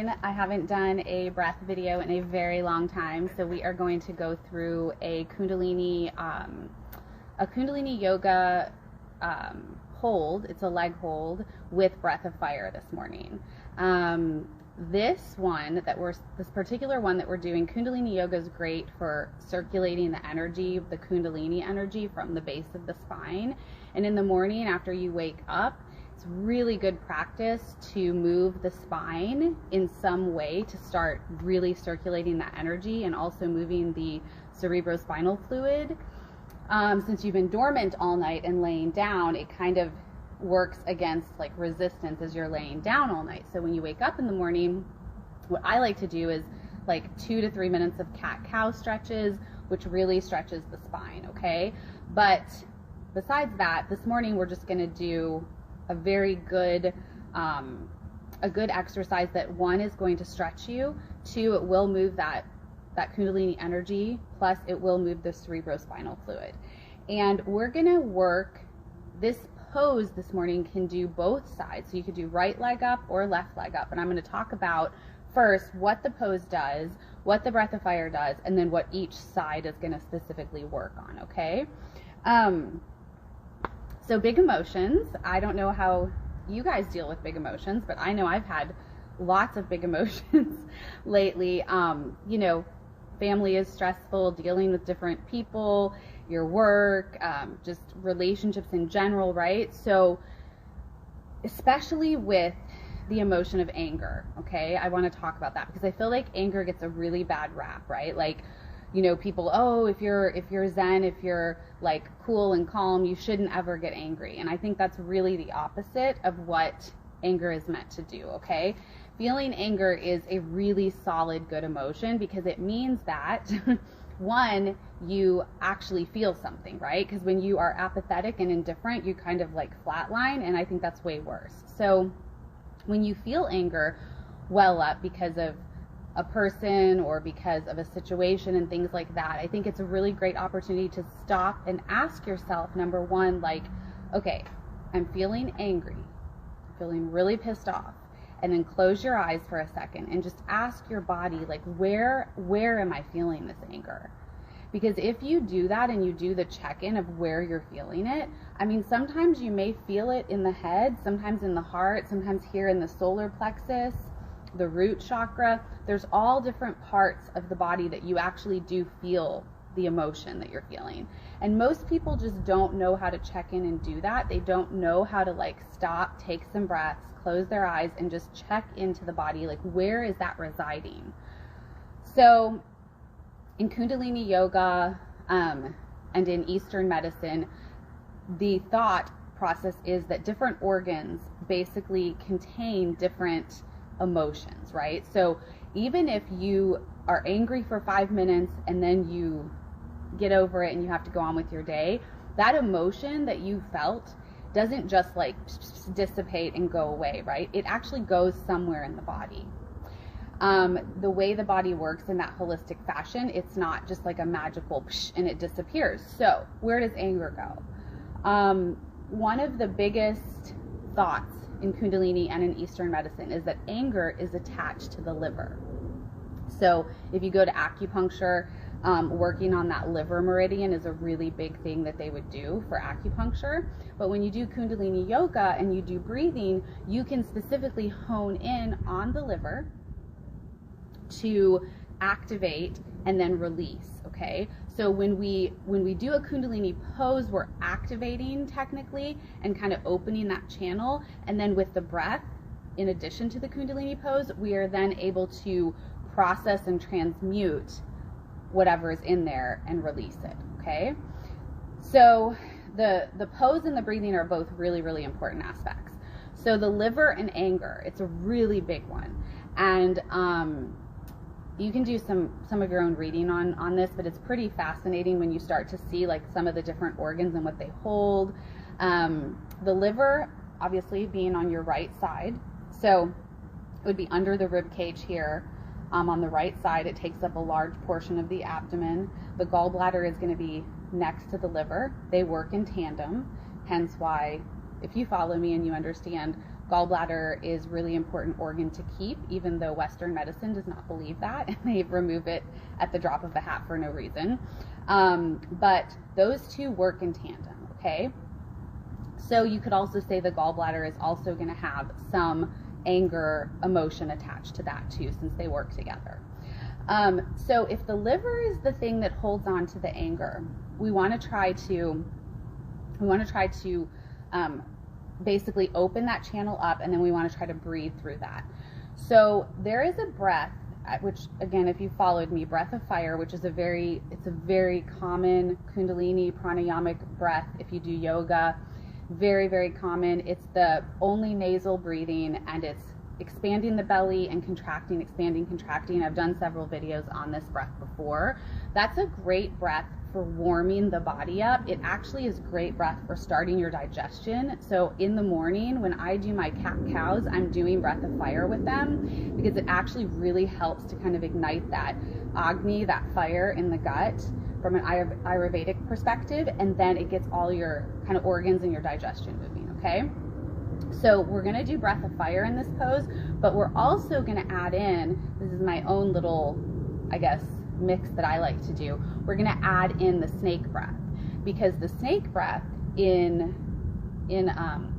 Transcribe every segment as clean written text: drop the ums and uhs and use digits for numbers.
everyone. I haven't done a breath video in a very long time, so we are going to go through a Kundalini yoga hold. It's a leg hold with breath of fire this morning. This particular one that we're doing, Kundalini yoga, is great for circulating the energy, the Kundalini energy from the base of the spine. And in the morning after you wake up, it's really good practice to move the spine in some way to start really circulating that energy and also moving the cerebrospinal fluid. Since you've been dormant all night and laying down, it kind of works against like resistance as you're laying down all night. So when you wake up in the morning, what I like to do is like 2 to 3 minutes of cat-cow stretches, which really stretches the spine, okay? But besides that, this morning we're just going to do a very good exercise that, one, is going to stretch you, two, it will move that Kundalini energy, plus it will move the cerebrospinal fluid. And we're going to work this pose this morning. Can do both sides, so you could do right leg up or left leg up, and I'm going to talk about first what the pose does, what the breath of fire does, and then what each side is going to specifically work on, okay? So big emotions. I don't know how you guys deal with big emotions, but I know I've had lots of big emotions lately. You know, family is stressful, dealing with different people, your work, just relationships in general, right? So especially with the emotion of anger, okay? I want to talk about that because I feel like anger gets a really bad rap, right? Like, you know, people, oh, if you're zen, if you're like cool and calm, you shouldn't ever get angry. And I think that's really the opposite of what anger is meant to do, okay? Feeling anger is a really solid, good emotion because it means that, one, you actually feel something, right? Because when you are apathetic and indifferent, you kind of like flatline, and I think that's way worse. So when you feel anger well up because of a person or because of a situation and things like that, I think it's a really great opportunity to stop and ask yourself, number one, like, okay, I'm feeling angry, I'm feeling really pissed off, and then close your eyes for a second and just ask your body, like, where am I feeling this anger? Because if you do that and you do the check-in of where you're feeling it, I mean, sometimes you may feel it in the head, sometimes in the heart, sometimes here in the solar plexus, the root chakra. There's all different parts of the body that you actually do feel the emotion that you're feeling. And most people just don't know how to check in and do that. They don't know how to like stop, take some breaths, close their eyes, and just check into the body, like where is that residing? So in Kundalini yoga and in Eastern medicine, the thought process is that different organs basically contain different emotions, right? So even if you are angry for 5 minutes and then you get over it and you have to go on with your day, that emotion that you felt doesn't just like dissipate and go away, right? It actually goes somewhere in the body. The way the body works in that holistic fashion, it's not just like a magical psh and it disappears. So where does anger go? One of the biggest thoughts in Kundalini and in Eastern medicine is that anger is attached to the liver. So if you go to acupuncture, working on that liver meridian is a really big thing that they would do for acupuncture. But when you do Kundalini yoga and you do breathing, you can specifically hone in on the liver to activate and then release, okay? So when we do a Kundalini pose, we're activating technically and kind of opening that channel, and then with the breath, in addition to the Kundalini pose, we are then able to process and transmute whatever is in there and release it, okay? So the pose and the breathing are both really, really important aspects. So the liver and anger, it's a really big one. And you can do some of your own reading on this, but it's pretty fascinating when you start to see like some of the different organs and what they hold. The liver, obviously, being on your right side, so it would be under the rib cage here. On the right side, it takes up a large portion of the abdomen. The gallbladder is going to be next to the liver. They work in tandem, hence why, if you follow me and you understand Gallbladder is really important organ to keep, even though Western medicine does not believe that, and they remove it at the drop of a hat for no reason. But those two work in tandem, okay? So you could also say the gallbladder is also going to have some anger emotion attached to that too, since they work together. So if the liver is the thing that holds on to the anger, we want to try to basically open that channel up, and then we want to try to breathe through that. So there is a breath, which again, if you followed me, breath of fire, which is a very common kundalini pranayamic breath. If you do yoga, very, very common. It's the only nasal breathing, and it's expanding the belly and contracting, expanding, contracting. I've done several videos on this breath before. That's a great breath for warming the body up. It actually is great breath for starting your digestion. So in the morning when I do my cat-cows, I'm doing breath of fire with them, because it actually really helps to kind of ignite that Agni, that fire in the gut from an Ayurvedic perspective, and then it gets all your kind of organs and your digestion moving, okay? So we're going to do breath of fire in this pose, but we're also going to add in, this is my own little, I guess, mix that I like to do. We're going to add in the snake breath, because the snake breath in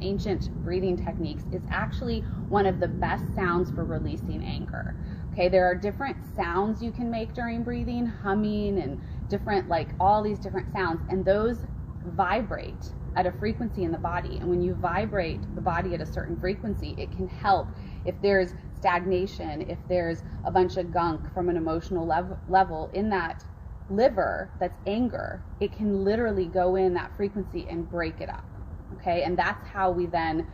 ancient breathing techniques is actually one of the best sounds for releasing anger. Okay, there are different sounds you can make during breathing, humming and different, like all these different sounds, and those vibrate at a frequency in the body. And when you vibrate the body at a certain frequency, it can help if there's stagnation, if there's a bunch of gunk from an emotional level in that liver that's anger, it can literally go in that frequency and break it up. Okay, and that's how we then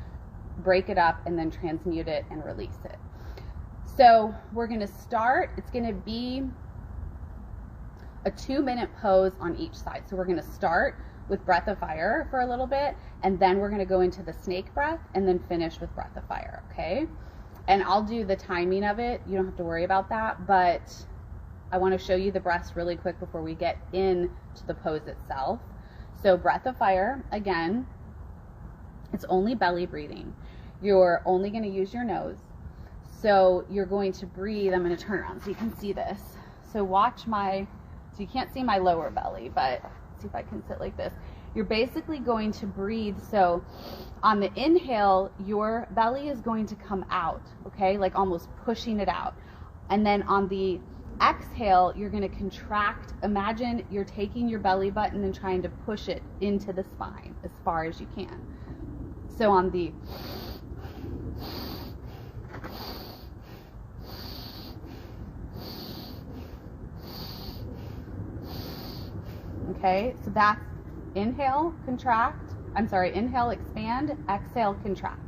break it up and then transmute it and release it. So we're going to start, it's going to be a 2-minute pose on each side. So we're going to start with breath of fire for a little bit, and then we're going to go into the snake breath and then finish with breath of fire, okay? And I'll do the timing of it. You don't have to worry about that, but I want to show you the breaths really quick before we get into the pose itself. So breath of fire, again, it's only belly breathing. You're only going to use your nose. So you're going to breathe. I'm going to turn around so you can see this. So watch so you can't see my lower belly, but see if I can sit like this. You're basically going to breathe. So on the inhale, your belly is going to come out, okay? Like almost pushing it out. And then on the exhale, you're going to contract. Imagine you're taking your belly button and trying to push it into the spine as far as you can. So on the okay, so that's inhale, contract. I'm sorry, inhale, expand, exhale, contract.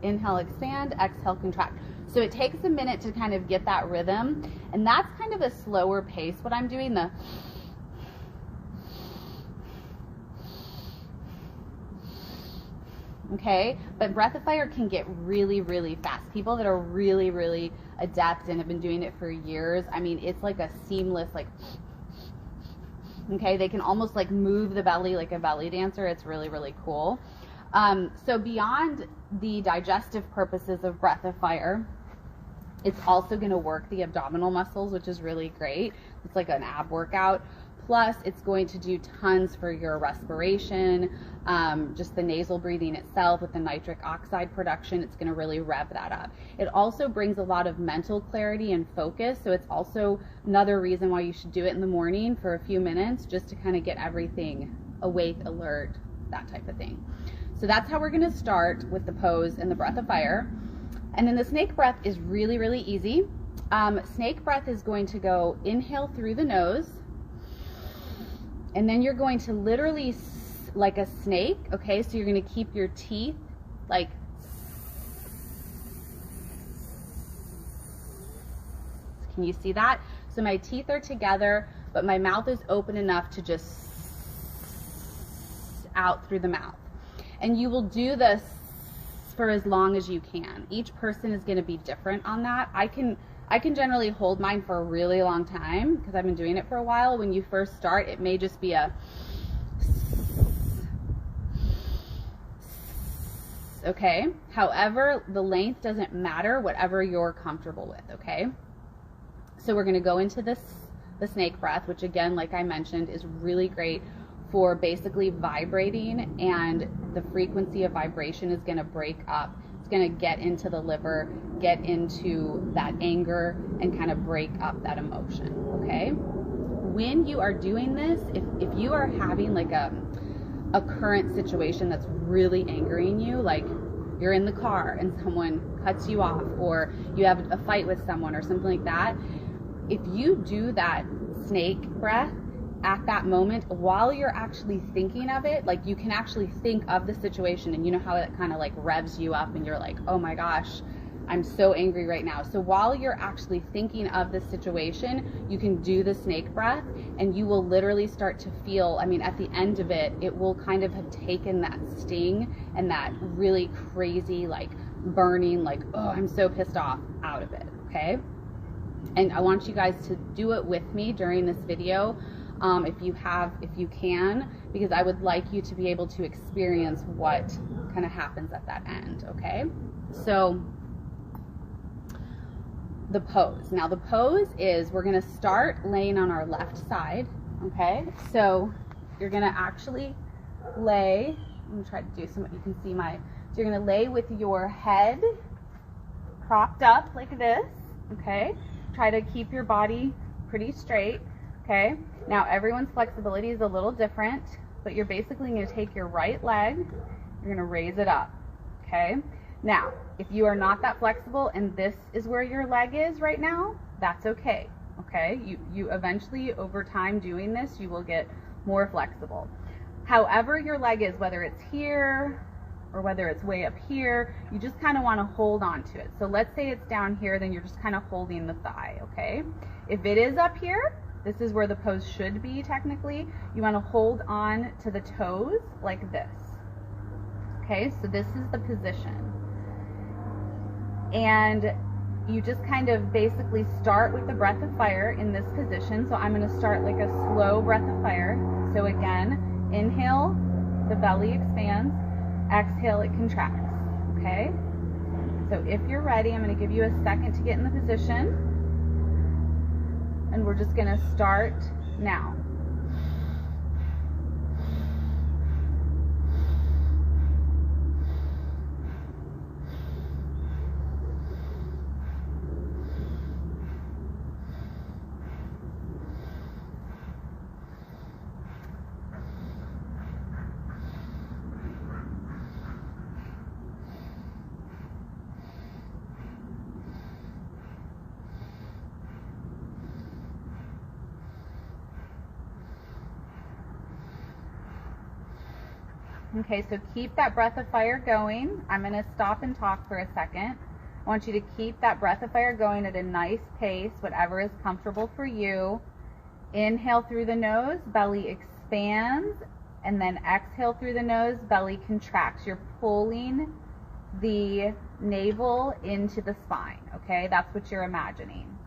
Inhale, expand, exhale, contract. So it takes a minute to kind of get that rhythm, and that's kind of a slower pace. What I'm doing, okay, but breath of fire can get really, really fast. People that are really, really adept and have been doing it for years, I mean, it's like a seamless, like, okay, they can almost like move the belly like a belly dancer. It's really, really cool. So beyond the digestive purposes of breath of fire, it's also going to work the abdominal muscles, which is really great. It's like an ab workout. Plus, it's going to do tons for your respiration, just the nasal breathing itself with the nitric oxide production. It's going to really rev that up. It also brings a lot of mental clarity and focus, so it's also another reason why you should do it in the morning for a few minutes, just to kind of get everything awake, alert, that type of thing. So that's how we're going to start with the pose and the breath of fire. And then the snake breath is really, really easy. Snake breath is going to go inhale through the nose, and then you're going to literally, like a snake, okay? So you're going to keep your teeth like, can you see that? So my teeth are together, but my mouth is open enough to just out through the mouth. And you will do this for as long as you can. Each person is going to be different on that. I can generally hold mine for a really long time because I've been doing it for a while. When you first start, it may just be a, okay? However, the length doesn't matter, whatever you're comfortable with, okay? So we're gonna go into the snake breath, which again, like I mentioned, is really great for basically vibrating, and the frequency of vibration is gonna break up. It's gonna get into the liver, get into that anger, and kind of break up that emotion, okay? When you are doing this, if you are having like a current situation that's really angering you, like you're in the car and someone cuts you off, or you have a fight with someone or something like that, if you do that snake breath at that moment while you're actually thinking of it, like you can actually think of the situation, and you know how it kind of like revs you up and you're like, oh my gosh, I'm so angry right now. So while you're actually thinking of the situation, you can do the snake breath, and you will literally start to feel, I mean, at the end of it, it will kind of have taken that sting and that really crazy, like burning, like, oh, I'm so pissed off, out of it, okay? And I want you guys to do it with me during this video, if you can, because I would like you to be able to experience what kind of happens at that end, okay? So the pose. Now the pose is, we're gonna start laying on our left side, okay? So you're gonna actually lay, I'm gonna try to do some, you can see so you're gonna lay with your head propped up like this, okay? Try to keep your body pretty straight, okay? Now everyone's flexibility is a little different, but you're basically gonna take your right leg, you're gonna raise it up, okay? Now, if you are not that flexible and this is where your leg is right now, that's okay, okay? You eventually, over time doing this, you will get more flexible. However your leg is, whether it's here or whether it's way up here, you just kind of want to hold on to it. So let's say it's down here, then you're just kind of holding the thigh, okay? If it is up here, this is where the pose should be technically. You want to hold on to the toes like this, okay? So this is the position. And you just kind of basically start with the breath of fire in this position. So I'm going to start like a slow breath of fire. So again, inhale, the belly expands, exhale, it contracts, okay? So if you're ready, I'm going to give you a second to get in the position, and we're just going to start now. Okay, so keep that breath of fire going. I'm going to stop and talk for a second. I want you to keep that breath of fire going at a nice pace, whatever is comfortable for you. Inhale through the nose, belly expands, and then exhale through the nose, belly contracts. You're pulling the navel into the spine, okay? That's what you're imagining.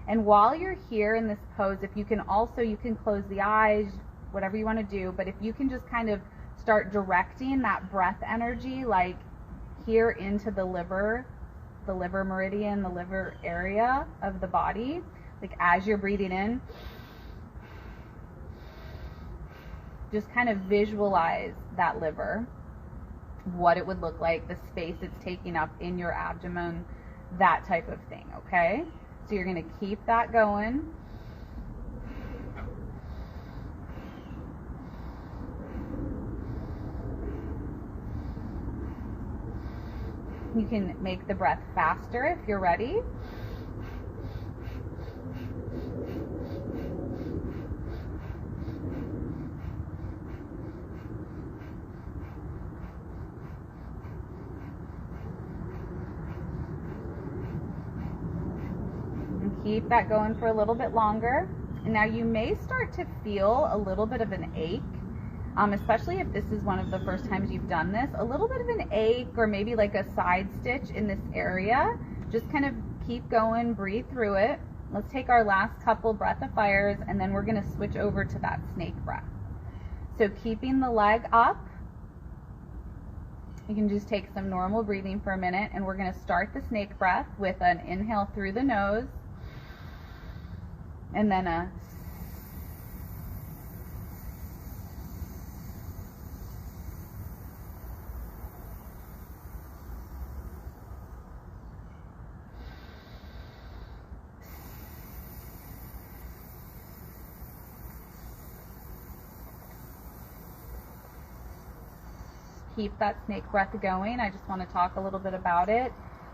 And while you're here in this pose, if you can also, you can close the eyes, whatever you want to do, but if you can just kind of start directing that breath energy like here into the liver meridian, the liver area of the body, like as you're breathing in, just kind of visualize that liver, what it would look like, the space it's taking up in your abdomen, that type of thing, okay? So you're going to keep that going. You can make the breath faster if you're ready. And keep that going for a little bit longer. And now you may start to feel a little bit of an ache. Especially if this is one of the first times you've done this, a little bit of an ache or maybe like a side stitch in this area. Just kind of keep going, breathe through it. Let's take our last couple breath of fires, and then we're going to switch over to that snake breath. So keeping the leg up, You can just take some normal breathing for a minute, and we're going to start the snake breath with an inhale through the nose, and then a keep that snake breath going. I just want to talk a little bit about it.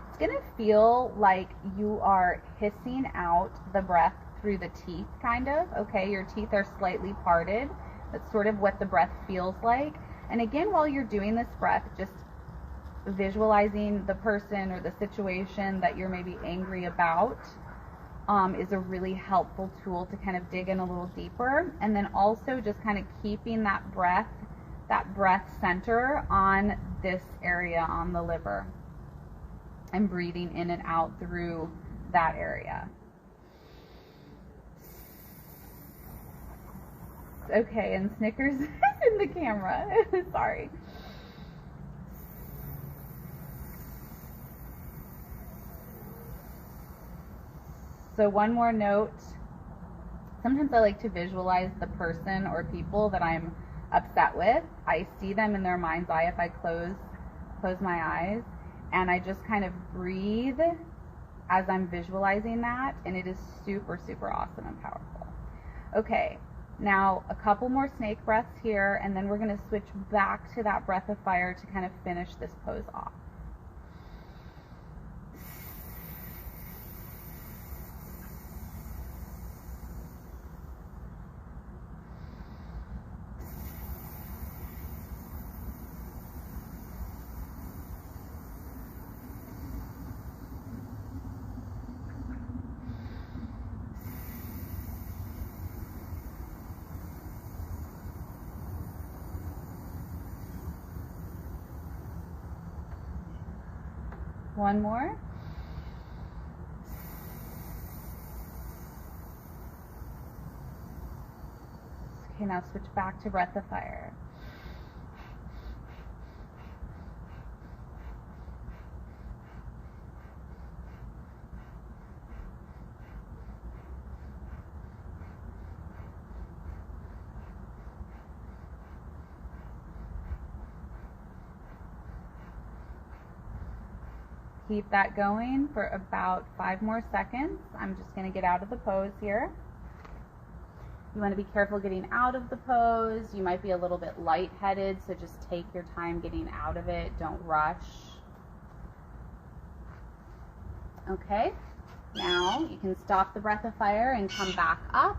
It's going to feel like you are hissing out the breath through the teeth, kind of. Okay, your teeth are slightly parted. That's sort of what the breath feels like. And again, while you're doing this breath, just visualizing the person or the situation that you're maybe angry about is a really helpful tool to kind of dig in a little deeper. And then also just kind of keeping that breath center on this area on the liver and breathing in and out through that area. Okay, and Snickers is in the camera. Sorry. So one more note. Sometimes I like to visualize the person or people that I'm upset with. I see them in their mind's eye if I close my eyes, and I just kind of breathe as I'm visualizing that, and it is super, super awesome and powerful. Okay, now a couple more snake breaths here, and then we're going to switch back to that breath of fire to kind of finish this pose off. One more. Okay, now switch back to breath of fire. Keep that going for about 5 more seconds. I'm just going to get out of the pose here. You want to be careful getting out of the pose. You might be a little bit lightheaded, so just take your time getting out of it. Don't rush. Okay, now you can stop the breath of fire and come back up.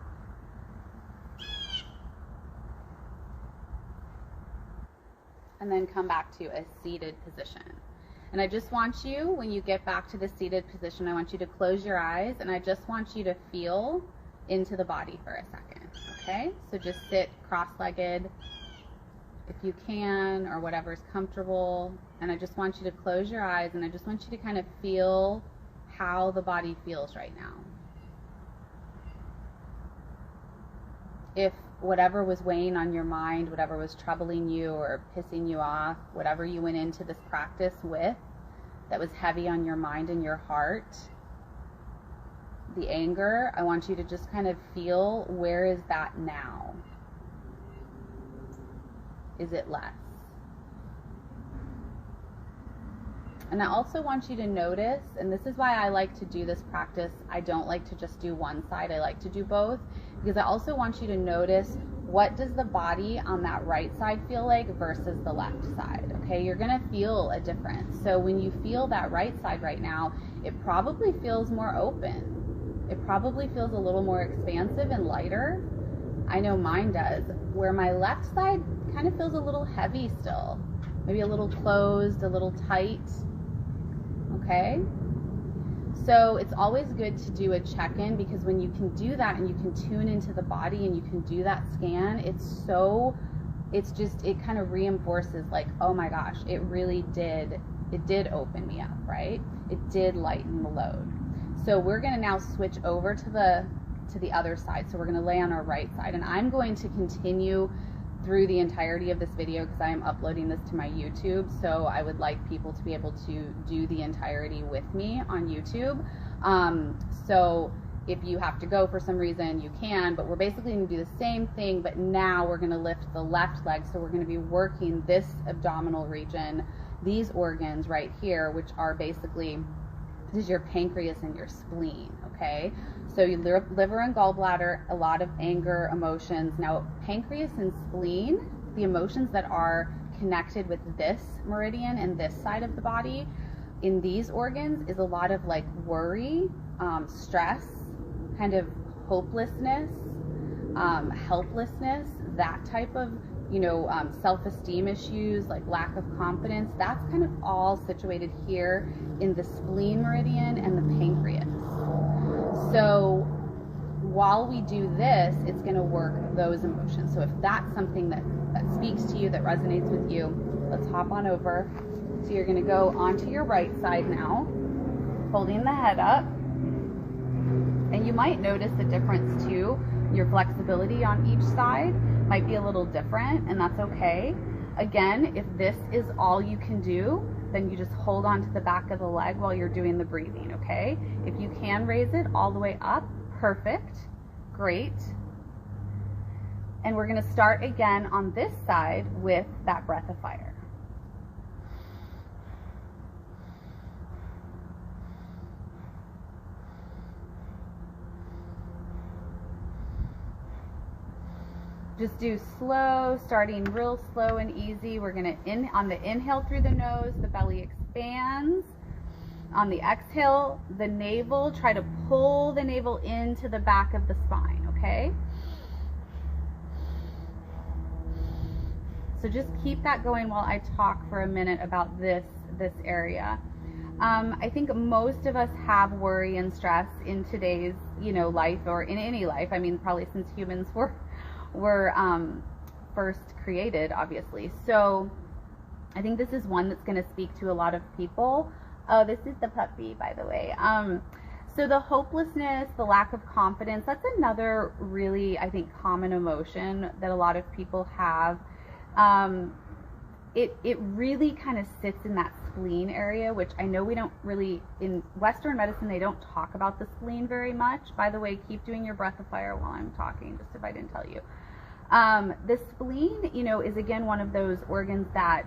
And then come back to a seated position. And I just want you, when you get back to the seated position, I want you to close your eyes, and I just want you to feel into the body for a second, okay? So just sit cross-legged if you can, or whatever's comfortable. And I just want you to close your eyes, and I just want you to kind of feel how the body feels right now. If whatever was weighing on your mind, whatever was troubling you or pissing you off, whatever you went into this practice with that was heavy on your mind and your heart, the anger, I want you to just kind of feel, where is that now? Is it less? And I also want you to notice, and this is why I like to do this practice, I don't like to just do one side, I like to do both, because I also want you to notice, what does the body on that right side feel like versus the left side, okay? You're gonna feel a difference. So when you feel that right side right now, it probably feels more open. It probably feels a little more expansive and lighter. I know mine does. Where my left side kind of feels a little heavy still. Maybe a little closed, a little tight. Okay? So it's always good to do a check-in, because when you can do that and you can tune into the body and you can do that scan, it kind of reinforces, like, oh my gosh, it did open me up, right? It did lighten the load. So we're going to now switch over to the other side. So we're going to lay on our right side, and I'm going to continue through the entirety of this video because I am uploading this to my YouTube, so I would like people to be able to do the entirety with me on YouTube. So if you have to go for some reason, you can, but we're basically going to do the same thing, but now we're going to lift the left leg, so we're going to be working this abdominal region, these organs right here, which are basically, this is your pancreas and your spleen, okay? So your liver and gallbladder, a lot of anger, emotions. Now, pancreas and spleen, the emotions that are connected with this meridian and this side of the body in these organs is a lot of like worry, stress, kind of hopelessness, helplessness, that type of, you know, self-esteem issues, like lack of confidence. That's kind of all situated here in the spleen meridian and the pancreas. So while we do this, it's going to work those emotions. So if that's something that speaks to you, that resonates with you, let's hop on over. So you're going to go onto your right side now, holding the head up. And you might notice the difference too. Your flexibility on each side might be a little different, and that's okay. Again, if this is all you can do, then you just hold on to the back of the leg while you're doing the breathing, okay? If you can raise it all the way up, perfect, great. And we're gonna start again on this side with that breath of fire. Just do slow, starting real slow and easy. We're gonna, on the inhale through the nose, the belly expands. On the exhale, the navel, try to pull the navel into the back of the spine, okay? So just keep that going while I talk for a minute about this area. I think most of us have worry and stress in today's, you know, life, or in any life. I mean, probably since humans were first created, obviously. So I think this is one that's going to speak to a lot of people. Oh, this is the puppy, by the way. So the hopelessness, the lack of confidence, that's another really, I think, common emotion that a lot of people have. It really kind of sits in that spleen area, which I know we don't really, in Western medicine, they don't talk about the spleen very much. By the way, keep doing your breath of fire while I'm talking, just if I didn't tell you. The spleen, you know, is again one of those organs that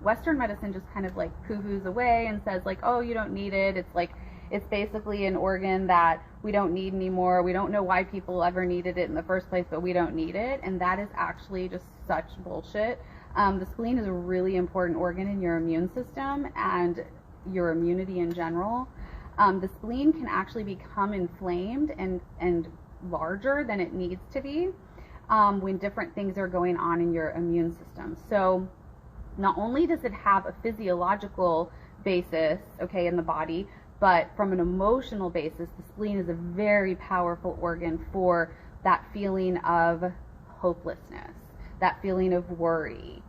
Western medicine just kind of like poo-hoos away and says like, oh, you don't need it. It's like, it's basically an organ that we don't need anymore. We don't know why people ever needed it in the first place, but we don't need it. And that is actually just such bullshit. The spleen is a really important organ in your immune system and your immunity in general. The spleen can actually become inflamed and larger than it needs to be when different things are going on in your immune system. So not only does it have a physiological basis, okay, in the body, but from an emotional basis, the spleen is a very powerful organ for that feeling of hopelessness, that feeling of worry,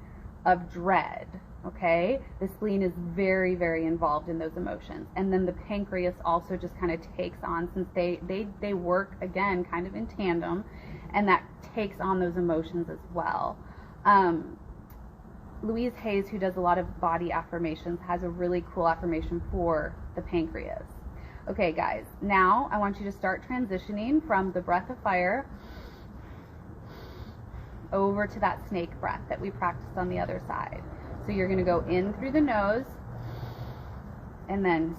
of dread, okay? The spleen is very, very involved in those emotions. And then the pancreas also just kind of takes on, since they work, again, kind of in tandem, and that takes on those emotions as well. Louise Hayes, who does a lot of body affirmations, has a really cool affirmation for the pancreas. Okay, guys, now I want you to start transitioning from the breath of fire over to that snake breath that we practiced on the other side. So you're going to go in through the nose and then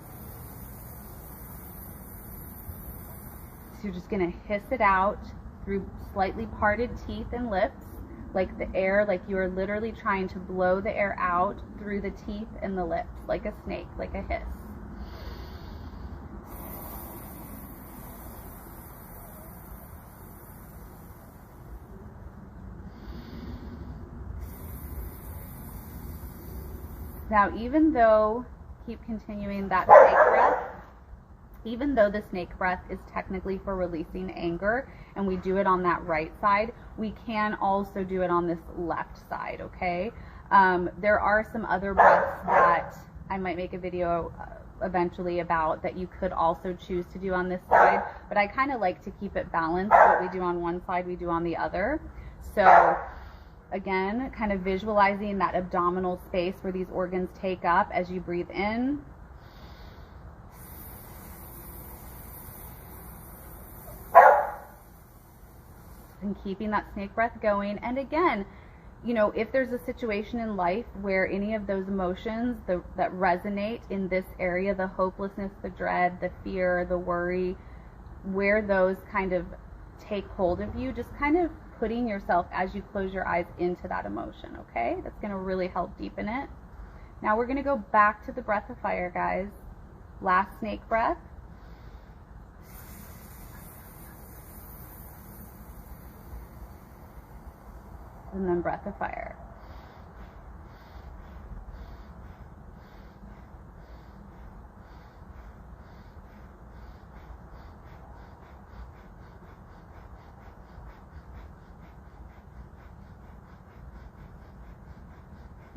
so you're just going to hiss it out through slightly parted teeth and lips, like the air, like you are literally trying to blow the air out through the teeth and the lips, like a snake, like a hiss. Now, even though, keep continuing that snake breath, even though the snake breath is technically for releasing anger, and we do it on that right side, we can also do it on this left side, okay? There are some other breaths that I might make a video eventually about that you could also choose to do on this side, but I kind of like to keep it balanced. What we do on one side, we do on the other. So again, kind of visualizing that abdominal space where these organs take up as you breathe in. And keeping that snake breath going. And again, you know, if there's a situation in life where any of those emotions that resonate in this area, the hopelessness, the dread, the fear, the worry, where those kind of take hold of you, just kind of putting yourself as you close your eyes into that emotion, okay? That's going to really help deepen it. Now we're going to go back to the breath of fire, guys. Last snake breath. And then breath of fire.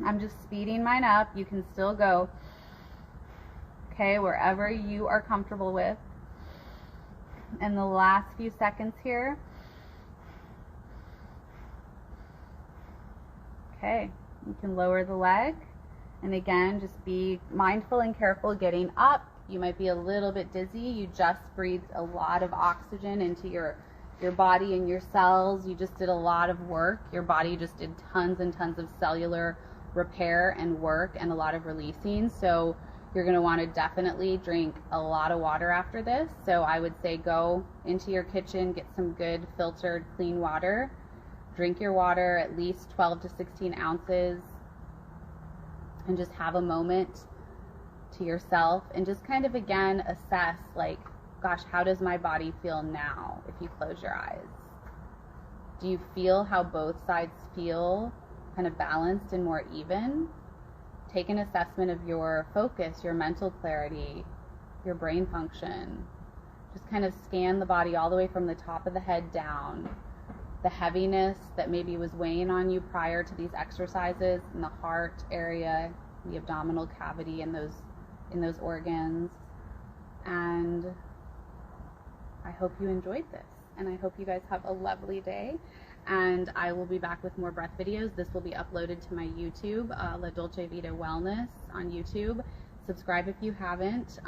I'm just speeding mine up. You can still go, okay, wherever you are comfortable with. And the last few seconds here. Okay, you can lower the leg. And again, just be mindful and careful getting up. You might be a little bit dizzy. You just breathed a lot of oxygen into your body and your cells. You just did a lot of work. Your body just did tons and tons of cellular repair and work and a lot of releasing. So you're going to want to definitely drink a lot of water after this. So I would say go into your kitchen, get some good filtered clean water. Drink your water, at least 12 to 16 ounces, and just have a moment to yourself and just kind of again assess, like, gosh, how does my body feel now if you close your eyes? Do you feel how both sides feel kind of balanced and more even? Take an assessment of your focus, your mental clarity, your brain function. Just kind of scan the body all the way from the top of the head down. The heaviness that maybe was weighing on you prior to these exercises in the heart area, the abdominal cavity, and in those organs. And I hope you enjoyed this, and I hope you guys have a lovely day. And I will be back with more breath videos. This will be uploaded to my YouTube, La Dolce Vita Wellness on YouTube. Subscribe if you haven't.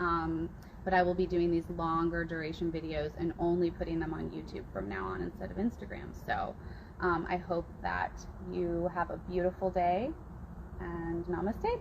But I will be doing these longer duration videos and only putting them on YouTube from now on instead of Instagram. So I hope that you have a beautiful day, and namaste.